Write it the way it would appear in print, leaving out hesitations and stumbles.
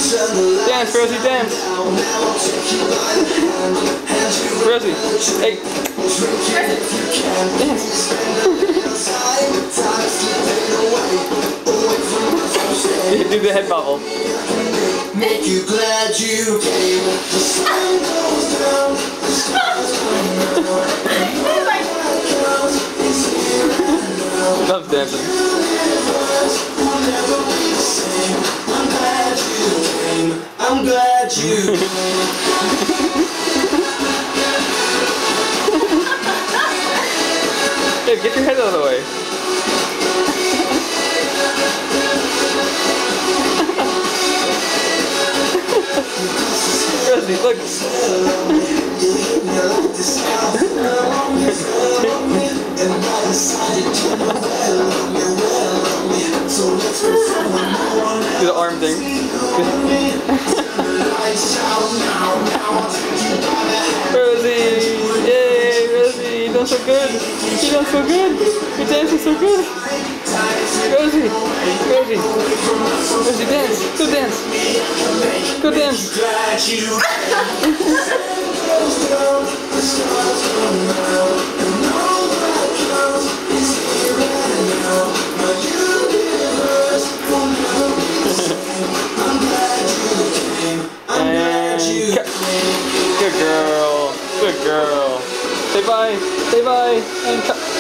Dance, Rosie, dance. Rosie, hey. Dance. Do the head bobble. Make you glad you came. The sun goes down. The stars come down. Loves dancing. I'm glad you came. I'm glad you came. Hey, get your head out of the way. Rosie, look. Do the arm thing. Rosie! Yay, Rosie! You're doing so good! You're doing so good! You're dancing so good! Rosie! Rosie! Rosie, dance! Go dance! Go dance! Good girl. Good girl. Say bye. Say bye. And cut.